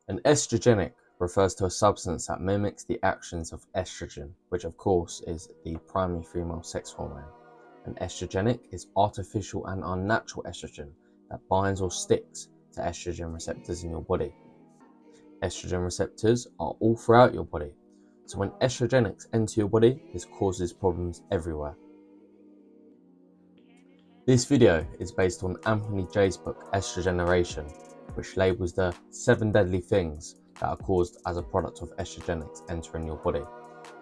An estrogenic refers to a substance that mimics the actions of estrogen, which of course is the primary female sex hormone. An estrogenic is artificial and unnatural estrogen that binds or sticks to estrogen receptors in your body. Estrogen receptors are all throughout your body, so when estrogenics enter your body, this causes problems everywhere. This video is based on Anthony J's book Estrogeneration, which labels the 7 deadly things that are caused as a product of estrogenics entering your body.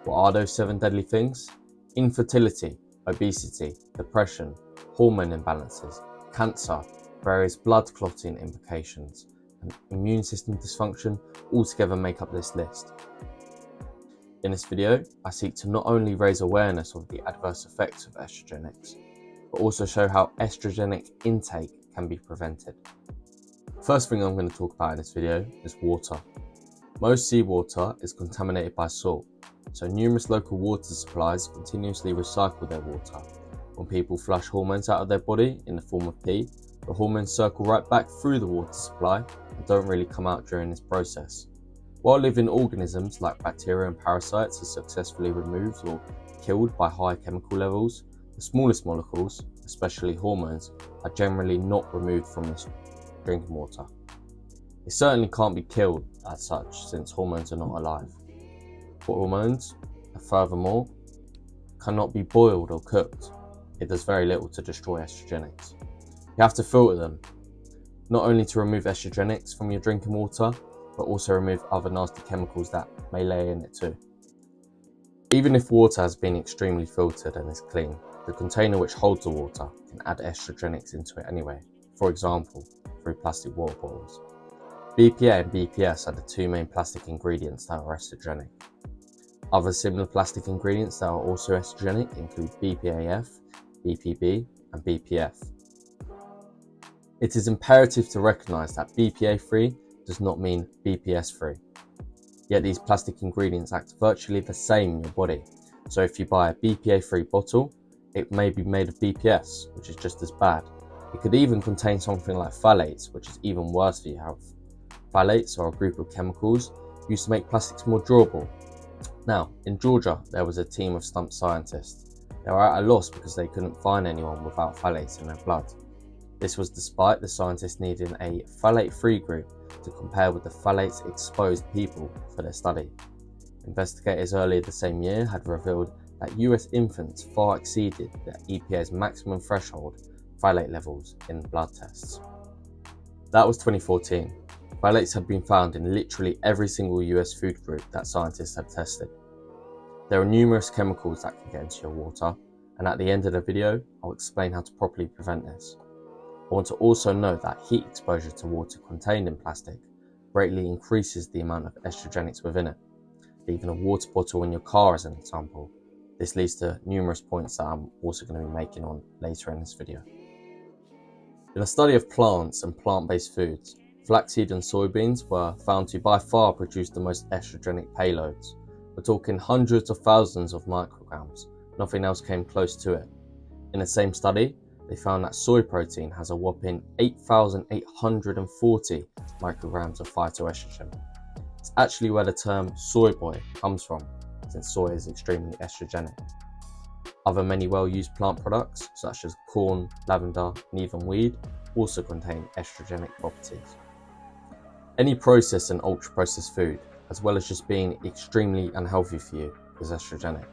What are those 7 deadly things? Infertility, obesity, depression, hormone imbalances, cancer, various blood clotting implications, and immune system dysfunction altogether make up this list. In this video, I seek to not only raise awareness of the adverse effects of estrogenics, but also show how estrogenic intake can be prevented. First thing I'm going to talk about in this video is water. Most seawater is contaminated by salt, so numerous local water supplies continuously recycle their water. When people flush hormones out of their body in the form of pee, the hormones circle right back through the water supply and don't really come out during this process. While living organisms like bacteria and parasites are successfully removed or killed by high chemical levels, the smallest molecules, especially hormones, are generally not removed from this drinking water. It certainly can't be killed as such, since hormones are not alive. But hormones, furthermore, cannot be boiled or cooked. It does very little to destroy estrogenics. You have to filter them, not only to remove estrogenics from your drinking water, but also remove other nasty chemicals that may lay in it too. Even if water has been extremely filtered and is clean, the container which holds the water can add estrogenics into it anyway, for example, through plastic water bottles. BPA and BPS are the 2 main plastic ingredients that are estrogenic. Other similar plastic ingredients that are also estrogenic include BPAF, BPB, and BPF. It is imperative to recognise that BPA-free does not mean BPS-free. Yet these plastic ingredients act virtually the same in your body. So if you buy a BPA-free bottle, it may be made of BPS, which is just as bad. It could even contain something like phthalates, which is even worse for your health. Phthalates are a group of chemicals used to make plastics more durable. Now, in Georgia, there was a team of stumped scientists. They were at a loss because they couldn't find anyone without phthalates in their blood. This was despite the scientists needing a phthalate-free group to compare with the phthalates-exposed people for their study. Investigators earlier the same year had revealed that US infants far exceeded the EPA's maximum threshold phthalate levels in blood tests. That was 2014. Phthalates had been found in literally every single US food group that scientists had tested. There are numerous chemicals that can get into your water, and at the end of the video, I'll explain how to properly prevent this. I want to also note that heat exposure to water contained in plastic greatly increases the amount of estrogenics within it. Leaving a water bottle in your car as an example. This leads to numerous points that I'm also going to be making on later in this video. In a study of plants and plant-based foods, flaxseed and soybeans were found to by far produce the most estrogenic payloads. We're talking hundreds of thousands of micrograms. Nothing else came close to it. In the same study, they found that soy protein has a whopping 8,840 micrograms of phytoestrogen. It's actually where the term soy boy comes from, since soy is extremely estrogenic. Other many well-used plant products, such as corn, lavender, and even weed, also contain estrogenic properties. Any processed and ultra-processed food, as well as just being extremely unhealthy for you, is estrogenic.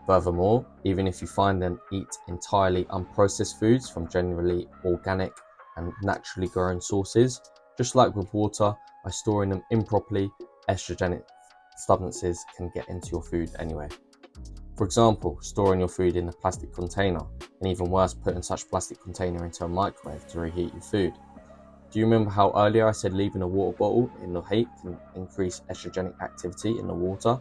Furthermore, even if you find and eat entirely unprocessed foods from generally organic and naturally grown sources, just like with water, by storing them improperly, estrogenic substances can get into your food anyway. For example, storing your food in a plastic container, and even worse, putting such plastic container into a microwave to reheat your food. Do you remember how earlier I said leaving a water bottle in the heat can increase estrogenic activity in the water?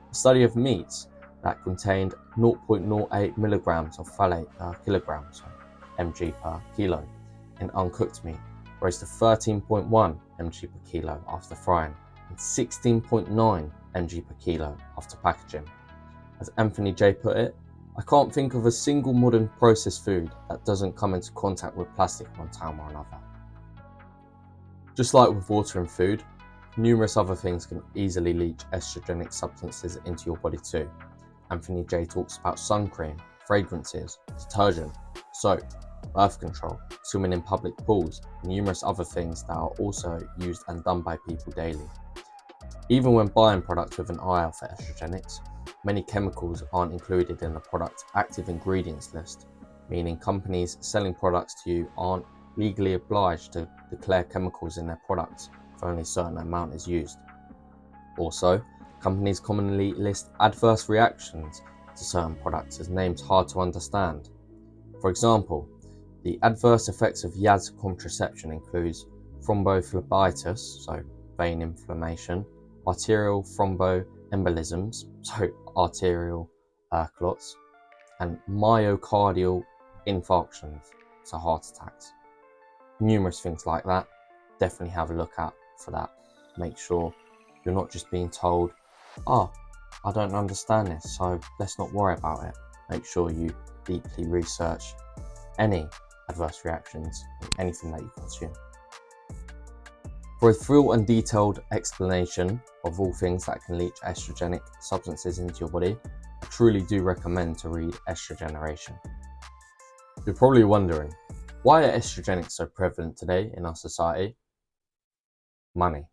A study of meats that contained 0.08 milligrams of phthalate per kilogram, so mg per kilo, in uncooked meat, rose to 13.1 mg per kilo after frying, and 16.9 mg per kilo after packaging. As Anthony J put it, I can't think of a single modern processed food that doesn't come into contact with plastic one time or another. Just like with water and food, Numerous other things can easily leach estrogenic substances into your body too. Anthony J talks about sun cream, fragrances, detergent, soap, birth control, swimming in public pools, and numerous other things that are also used and done by people daily. Even when buying products with an eye out for estrogenics, many chemicals aren't included in the product's active ingredients list, meaning companies selling products to you aren't legally obliged to declare chemicals in their products if only a certain amount is used. Also, companies commonly list adverse reactions to certain products as names hard to understand. For example, the adverse effects of Yaz contraception includes thrombophlebitis, so vein inflammation, arterial thromboembolisms, so arterial clots, and myocardial infarctions, so heart attacks. Numerous things like that. Definitely have a look out for that. Make sure you're not just being told, I don't understand this, so let's not worry about it. Make sure you deeply research any adverse reactions in anything that you consume. For a full and detailed explanation of all things that can leach estrogenic substances into your body, I truly do recommend to read Estrogeneration. You're probably wondering, why are estrogenics so prevalent today in our society? Money.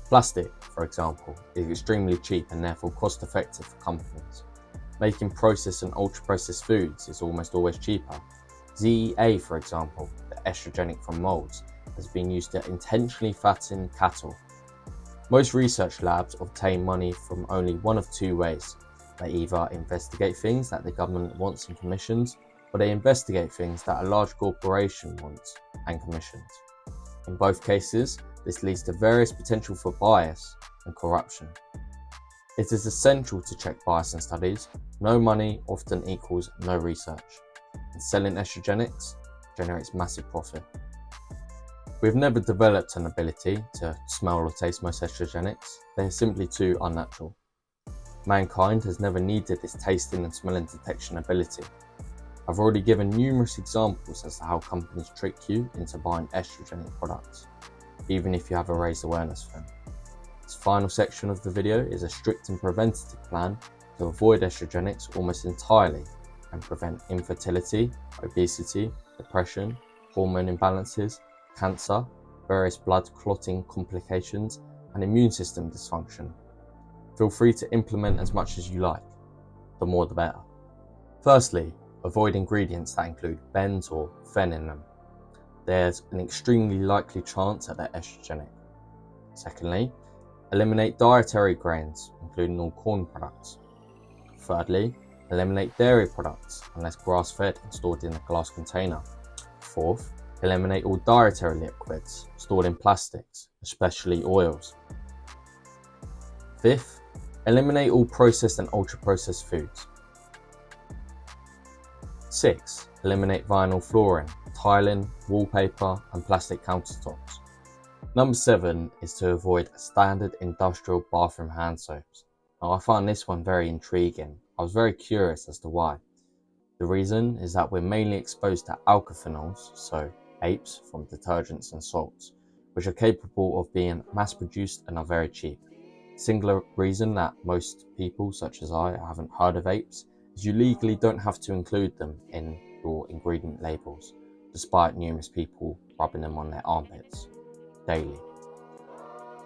Plastic, for example, is extremely cheap and therefore cost effective for companies. Making processed and ultra-processed foods is almost always cheaper. ZEA, for example, the estrogenic from molds, has been used to intentionally fatten cattle. Most research labs obtain money from only one of two ways. They either investigate things that the government wants and commissions, or they investigate things that a large corporation wants and commissions. In both cases, this leads to various potential for bias and corruption. It is essential to check bias in studies. No money often equals no research. And selling estrogenics generates massive profit. We've never developed an ability to smell or taste most estrogenics. They are simply too unnatural. Mankind has never needed this tasting and smelling detection ability. I've already given numerous examples as to how companies trick you into buying estrogenic products, even if you have a raised awareness for them. This final section of the video is a strict and preventative plan to avoid estrogenics almost entirely and prevent infertility, obesity, depression, hormone imbalances, cancer, various blood clotting complications, and immune system dysfunction. Feel free to implement as much as you like. The more the better. Firstly, avoid ingredients that include benz or fen in them. There's an extremely likely chance that they're estrogenic. Secondly, eliminate dietary grains, including all corn products. Thirdly, eliminate dairy products unless grass-fed and stored in a glass container. Fourth, eliminate all dietary liquids stored in plastics, especially oils. Fifth, eliminate all processed and ultra-processed foods. 6. Eliminate vinyl flooring, tiling, wallpaper, and plastic countertops. Number 7 is to avoid standard industrial bathroom hand soaps. Now, I found this one very intriguing. I was very curious as to why. The reason is that we're mainly exposed to alkaphenol, so apes from detergents and salts, which are capable of being mass-produced and are very cheap. Singular reason that most people, such as I, haven't heard of apes is you legally don't have to include them in your ingredient labels, despite numerous people rubbing them on their armpits daily.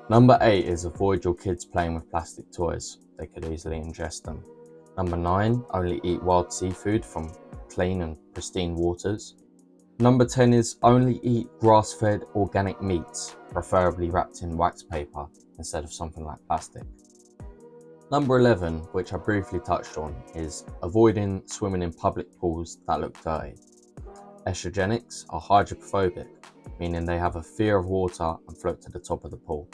Number 8 is avoid your kids playing with plastic toys. They could easily ingest them. Number 9, only eat wild seafood from clean and pristine waters. Number 10 is only eat grass-fed organic meats, preferably wrapped in wax paper instead of something like plastic. Number 11, which I briefly touched on, is avoiding swimming in public pools that look dirty. Estrogenics are hydrophobic, meaning they have a fear of water and float to the top of the pool.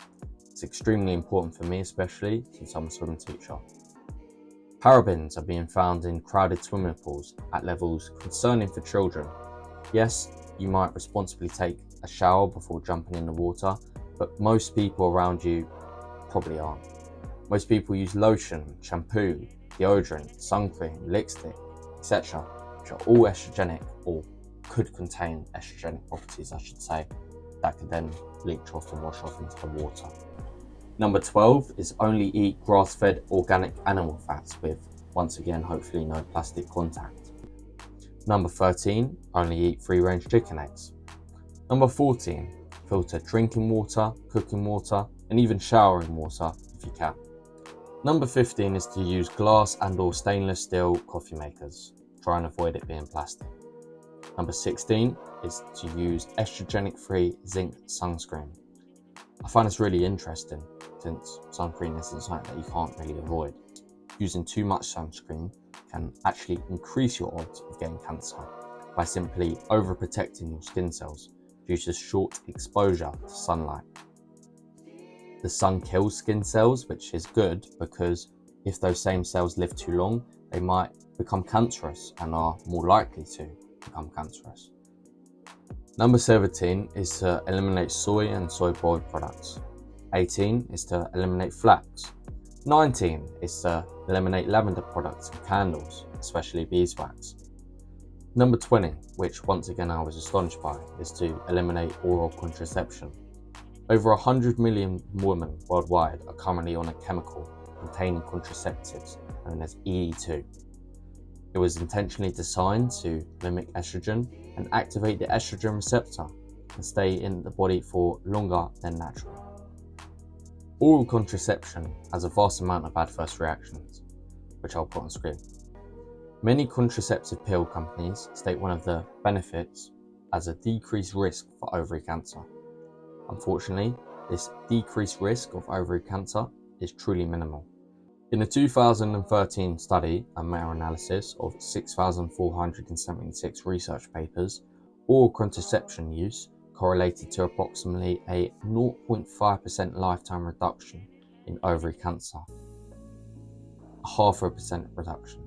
It's extremely important for me, especially since I'm a swim teacher. Parabens are being found in crowded swimming pools at levels concerning for children. Yes, you might responsibly take a shower before jumping in the water, but most people around you probably aren't. Most people use lotion, shampoo, deodorant, sun cream, lipstick, etc., which are all estrogenic or could contain estrogenic properties, I should say, that could then leach off and wash off into the water. Number 12 is only eat grass-fed organic animal fats with, once again, hopefully no plastic contact. Number 13, only eat free-range chicken eggs. Number 14, filter drinking water, cooking water, and even showering water if you can. Number 15 is to use glass and/or stainless steel coffee makers. Try and avoid it being plastic. Number 16 is to use estrogenic-free zinc sunscreen. I find this really interesting since sunscreen isn't something that you can't really avoid. Using too much sunscreen can actually increase your odds of getting cancer by simply overprotecting your skin cells due to short exposure to sunlight. The sun kills skin cells, which is good because if those same cells live too long, they might become cancerous and are more likely to become cancerous. Number 17 is to eliminate soy and soy-boiled products. 18 is to eliminate flax. 19 is to eliminate lavender products and candles, especially beeswax. Number 20, which once again I was astonished by, is to eliminate oral contraception. Over 100 million women worldwide are currently on a chemical containing contraceptives known as ED2. It was intentionally designed to mimic estrogen and activate the estrogen receptor and stay in the body for longer than natural. Oral contraception has a vast amount of adverse reactions, which I'll put on screen. Many contraceptive pill companies state one of the benefits as a decreased risk for ovary cancer. Unfortunately, this decreased risk of ovary cancer is truly minimal. In a 2013 study, a meta-analysis of 6,476 research papers, oral contraception use correlated to approximately a 0.5% lifetime reduction in ovary cancer, a 0.5% reduction.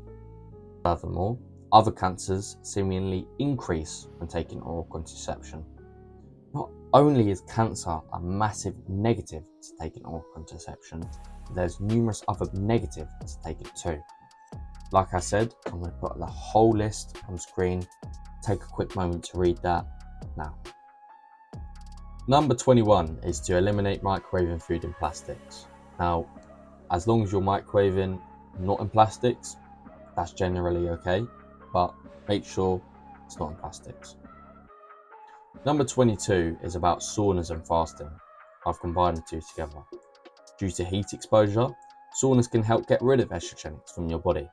Furthermore, other cancers seemingly increase when taking oral contraception. Not only is cancer a massive negative to taking oral contraception, there's numerous other negatives to take it too. Like I said, I'm going to put the whole list on screen. Take a quick moment to read that now. Number 21 is to eliminate microwaving food in plastics. Now, as long as you're microwaving not in plastics, that's generally okay, but make sure it's not in plastics. Number 22 is about saunas and fasting. I've combined the two together. Due to heat exposure, saunas can help get rid of estrogenics from your body.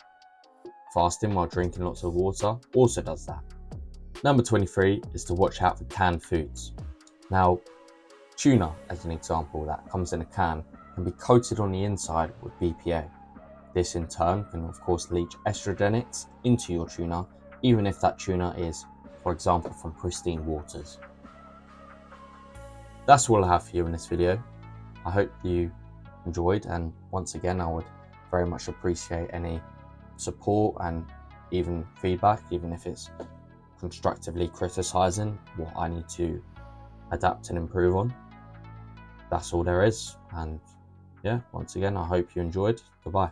Fasting while drinking lots of water also does that. Number 23 is to watch out for canned foods. Now, tuna, as an example, that comes in a can, can be coated on the inside with BPA. This in turn can of course leach estrogenics into your tuna, even if that tuna is, for example, from pristine waters. That's all I have for you in this video. I hope you enjoyed, and once again I would very much appreciate any support and even feedback, even if it's constructively criticizing what I need to adapt and improve on. That's all there is, and yeah, once again I hope you enjoyed. Goodbye.